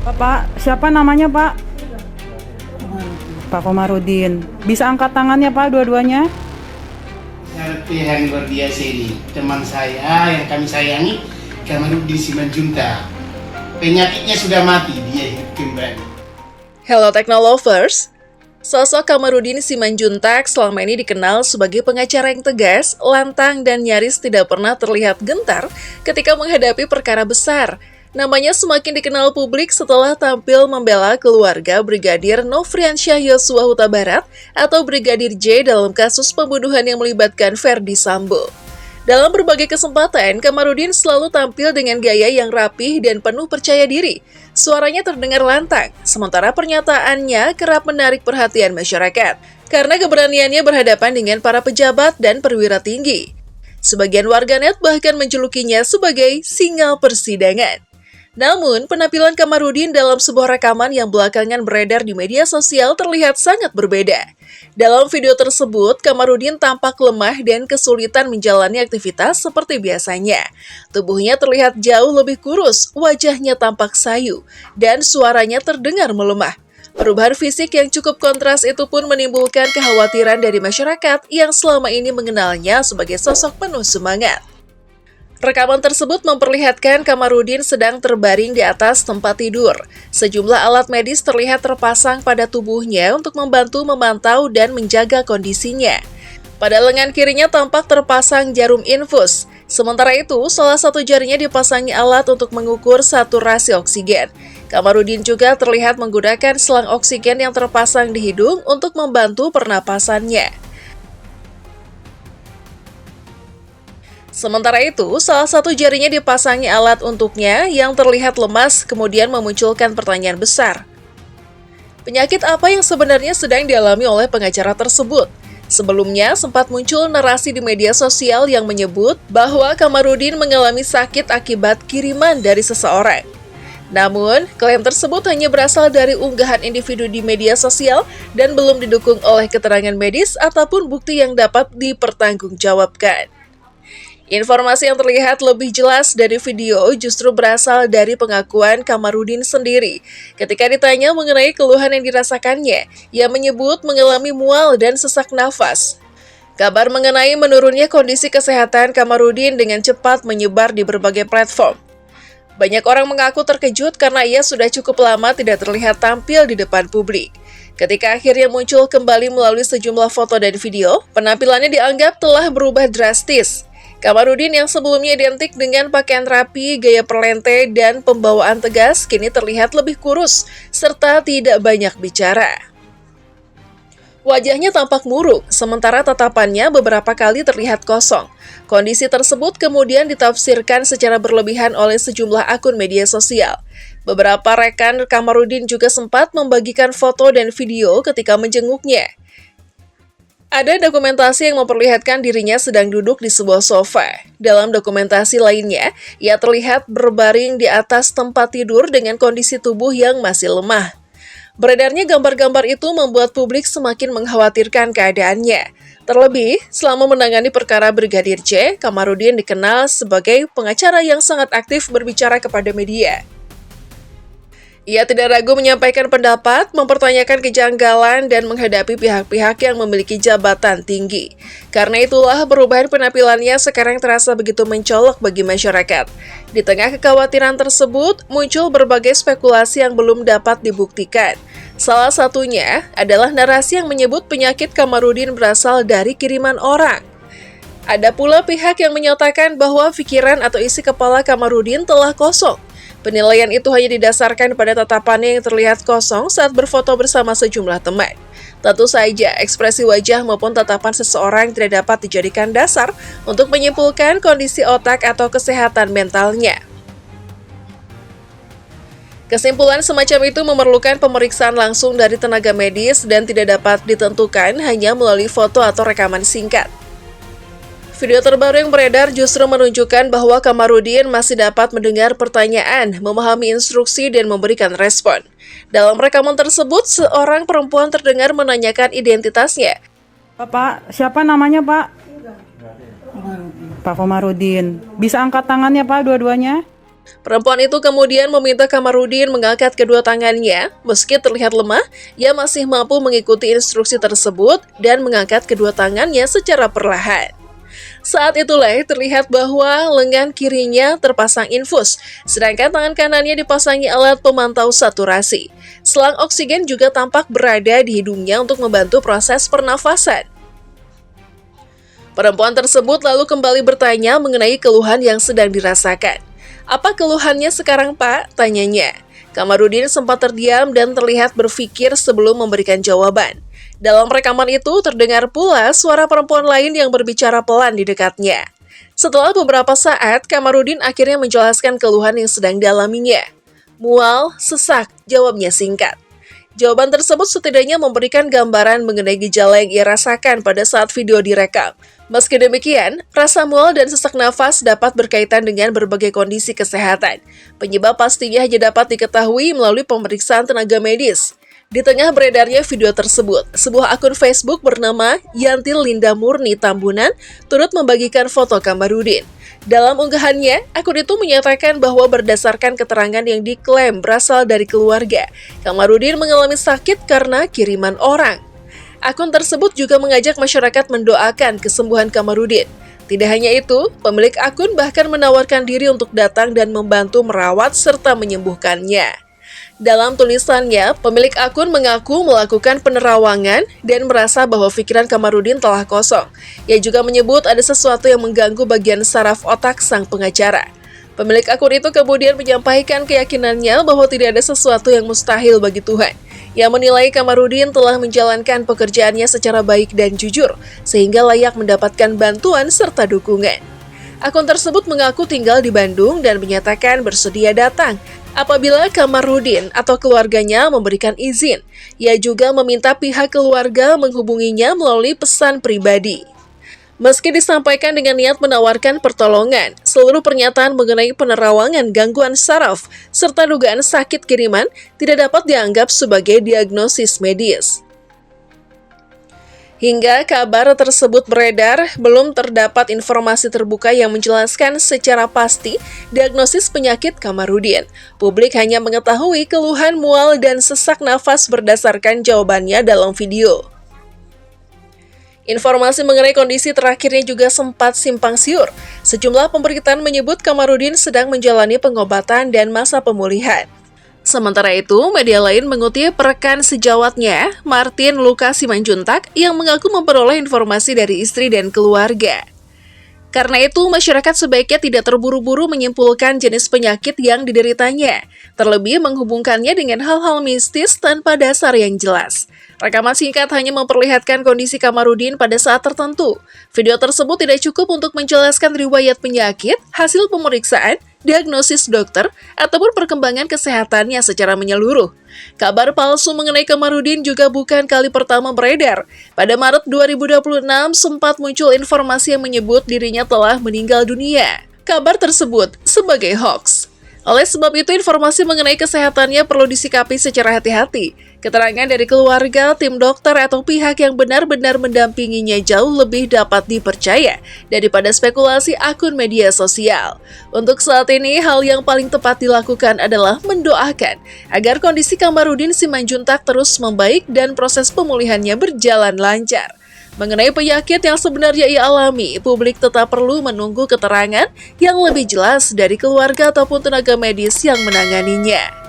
Pak, siapa namanya Pak? Pak Komarudin. Bisa angkat tangannya Pak dua-duanya? Yang luar biasa ini teman saya yang kami sayangi, Kamarudin Simanjuntak. Penyakitnya sudah mati, dia hidup kembali. Hello Technolovers, sosok Kamarudin Simanjuntak selama ini dikenal sebagai pengacara yang tegas, lantang, dan nyaris tidak pernah terlihat gentar ketika menghadapi perkara besar. Namanya semakin dikenal publik setelah tampil membela keluarga Brigadir Nofriansyah Yosua Huta Barat atau Brigadir J dalam kasus pembunuhan yang melibatkan Ferdy Sambo. Dalam berbagai kesempatan, Kamarudin selalu tampil dengan gaya yang rapih dan penuh percaya diri. Suaranya terdengar lantang, sementara pernyataannya kerap menarik perhatian masyarakat karena keberaniannya berhadapan dengan para pejabat dan perwira tinggi. Sebagian warganet bahkan menjulukinya sebagai singa persidangan. Namun, penampilan Kamarudin dalam sebuah rekaman yang belakangan beredar di media sosial terlihat sangat berbeda. Dalam video tersebut, Kamarudin tampak lemah dan kesulitan menjalani aktivitas seperti biasanya. Tubuhnya terlihat jauh lebih kurus, wajahnya tampak sayu, dan suaranya terdengar melemah. Perubahan fisik yang cukup kontras itu pun menimbulkan kekhawatiran dari masyarakat yang selama ini mengenalnya sebagai sosok penuh semangat. Rekaman tersebut memperlihatkan Kamarudin sedang terbaring di atas tempat tidur. Sejumlah alat medis terlihat terpasang pada tubuhnya untuk membantu memantau dan menjaga kondisinya. Pada lengan kirinya tampak terpasang jarum infus. Sementara itu, salah satu jarinya dipasangi alat untuk mengukur saturasi oksigen. Kamarudin juga terlihat menggunakan selang oksigen yang terpasang di hidung untuk membantu pernapasannya. Sementara itu, salah satu jarinya dipasangi alat untuknya yang terlihat lemas kemudian memunculkan pertanyaan besar. Penyakit apa yang sebenarnya sedang dialami oleh pengacara tersebut? Sebelumnya, sempat muncul narasi di media sosial yang menyebut bahwa Kamarudin mengalami sakit akibat kiriman dari seseorang. Namun, klaim tersebut hanya berasal dari unggahan individu di media sosial dan belum didukung oleh keterangan medis ataupun bukti yang dapat dipertanggungjawabkan. Informasi yang terlihat lebih jelas dari video justru berasal dari pengakuan Kamarudin sendiri. Ketika ditanya mengenai keluhan yang dirasakannya, ia menyebut mengalami mual dan sesak nafas. Kabar mengenai menurunnya kondisi kesehatan Kamarudin dengan cepat menyebar di berbagai platform. Banyak orang mengaku terkejut karena ia sudah cukup lama tidak terlihat tampil di depan publik. Ketika akhirnya muncul kembali melalui sejumlah foto dan video, penampilannya dianggap telah berubah drastis. Kamarudin yang sebelumnya identik dengan pakaian rapi, gaya perlente, dan pembawaan tegas kini terlihat lebih kurus, serta tidak banyak bicara. Wajahnya tampak murung, sementara tatapannya beberapa kali terlihat kosong. Kondisi tersebut kemudian ditafsirkan secara berlebihan oleh sejumlah akun media sosial. Beberapa rekan Kamarudin juga sempat membagikan foto dan video ketika menjenguknya. Ada dokumentasi yang memperlihatkan dirinya sedang duduk di sebuah sofa. Dalam dokumentasi lainnya, ia terlihat berbaring di atas tempat tidur dengan kondisi tubuh yang masih lemah. Beredarnya gambar-gambar itu membuat publik semakin mengkhawatirkan keadaannya. Terlebih, selama menangani perkara Brigadir J, Kamarudin dikenal sebagai pengacara yang sangat aktif berbicara kepada media. Ia tidak ragu menyampaikan pendapat, mempertanyakan kejanggalan, dan menghadapi pihak-pihak yang memiliki jabatan tinggi. Karena itulah perubahan penampilannya sekarang terasa begitu mencolok bagi masyarakat. Di tengah kekhawatiran tersebut, muncul berbagai spekulasi yang belum dapat dibuktikan. Salah satunya adalah narasi yang menyebut penyakit Kamarudin berasal dari kiriman orang. Ada pula pihak yang menyatakan bahwa pikiran atau isi kepala Kamarudin telah kosong. Penilaian itu hanya didasarkan pada tatapannya yang terlihat kosong saat berfoto bersama sejumlah teman. Tentu saja, ekspresi wajah maupun tatapan seseorang tidak dapat dijadikan dasar untuk menyimpulkan kondisi otak atau kesehatan mentalnya. Kesimpulan semacam itu memerlukan pemeriksaan langsung dari tenaga medis dan tidak dapat ditentukan hanya melalui foto atau rekaman singkat. Video terbaru yang beredar justru menunjukkan bahwa Kamarudin masih dapat mendengar pertanyaan, memahami instruksi, dan memberikan respon. Dalam rekaman tersebut, seorang perempuan terdengar menanyakan identitasnya. Pak, siapa namanya Pak? Pak Komarudin. Bisa angkat tangannya Pak dua-duanya? Perempuan itu kemudian meminta Kamarudin mengangkat kedua tangannya. Meski terlihat lemah, ia masih mampu mengikuti instruksi tersebut dan mengangkat kedua tangannya secara perlahan. Saat itulah terlihat bahwa lengan kirinya terpasang infus, sedangkan tangan kanannya dipasangi alat pemantau saturasi. Selang oksigen juga tampak berada di hidungnya untuk membantu proses pernafasan. Perempuan tersebut lalu kembali bertanya mengenai keluhan yang sedang dirasakan. "Apa keluhannya sekarang, Pak?" tanyanya. Kamarudin sempat terdiam dan terlihat berpikir sebelum memberikan jawaban. Dalam rekaman itu terdengar pula suara perempuan lain yang berbicara pelan di dekatnya. Setelah beberapa saat, Kamarudin akhirnya menjelaskan keluhan yang sedang dialaminya. "Mual, sesak," jawabnya singkat. Jawaban tersebut setidaknya memberikan gambaran mengenai gejala yang ia rasakan pada saat video direkam. Meski demikian, rasa mual dan sesak nafas dapat berkaitan dengan berbagai kondisi kesehatan. Penyebab pastinya hanya dapat diketahui melalui pemeriksaan tenaga medis. Di tengah beredarnya video tersebut, sebuah akun Facebook bernama Yanti Linda Murni Tambunan turut membagikan foto Kamarudin. Dalam unggahannya, akun itu menyatakan bahwa berdasarkan keterangan yang diklaim berasal dari keluarga, Kamarudin mengalami sakit karena kiriman orang. Akun tersebut juga mengajak masyarakat mendoakan kesembuhan Kamarudin. Tidak hanya itu, pemilik akun bahkan menawarkan diri untuk datang dan membantu merawat serta menyembuhkannya. Dalam tulisannya, pemilik akun mengaku melakukan penerawangan dan merasa bahwa pikiran Kamarudin telah kosong. Ia juga menyebut ada sesuatu yang mengganggu bagian saraf otak sang pengacara. Pemilik akun itu kemudian menyampaikan keyakinannya bahwa tidak ada sesuatu yang mustahil bagi Tuhan. Ia menilai Kamarudin telah menjalankan pekerjaannya secara baik dan jujur, sehingga layak mendapatkan bantuan serta dukungan. Akun tersebut mengaku tinggal di Bandung dan menyatakan bersedia datang apabila Kamarudin atau keluarganya memberikan izin. Ia juga meminta pihak keluarga menghubunginya melalui pesan pribadi. Meski disampaikan dengan niat menawarkan pertolongan, seluruh pernyataan mengenai penerawangan gangguan saraf serta dugaan sakit kiriman tidak dapat dianggap sebagai diagnosis medis. Hingga kabar tersebut beredar, belum terdapat informasi terbuka yang menjelaskan secara pasti diagnosis penyakit Kamarudin. Publik hanya mengetahui keluhan mual dan sesak nafas berdasarkan jawabannya dalam video. Informasi mengenai kondisi terakhirnya juga sempat simpang siur. Sejumlah pemberitaan menyebut Kamarudin sedang menjalani pengobatan dan masa pemulihan. Sementara itu, media lain mengutip rekan sejawatnya, Martin Lucas Simanjuntak, yang mengaku memperoleh informasi dari istri dan keluarga. Karena itu, masyarakat sebaiknya tidak terburu-buru menyimpulkan jenis penyakit yang dideritanya, terlebih menghubungkannya dengan hal-hal mistis tanpa dasar yang jelas. Rekaman singkat hanya memperlihatkan kondisi Kamarudin pada saat tertentu. Video tersebut tidak cukup untuk menjelaskan riwayat penyakit, hasil pemeriksaan, diagnosis dokter, ataupun perkembangan kesehatannya secara menyeluruh. Kabar palsu mengenai Kamarudin juga bukan kali pertama beredar. Pada Maret 2026 sempat muncul informasi yang menyebut dirinya telah meninggal dunia. Kabar tersebut sebagai hoax. Oleh sebab itu, informasi mengenai kesehatannya perlu disikapi secara hati-hati. Keterangan dari keluarga, tim dokter, atau pihak yang benar-benar mendampinginya jauh lebih dapat dipercaya daripada spekulasi akun media sosial. Untuk saat ini, hal yang paling tepat dilakukan adalah mendoakan agar kondisi Kamarudin Simanjuntak terus membaik dan proses pemulihannya berjalan lancar. Mengenai penyakit yang sebenarnya ia alami, publik tetap perlu menunggu keterangan yang lebih jelas dari keluarga ataupun tenaga medis yang menanganinya.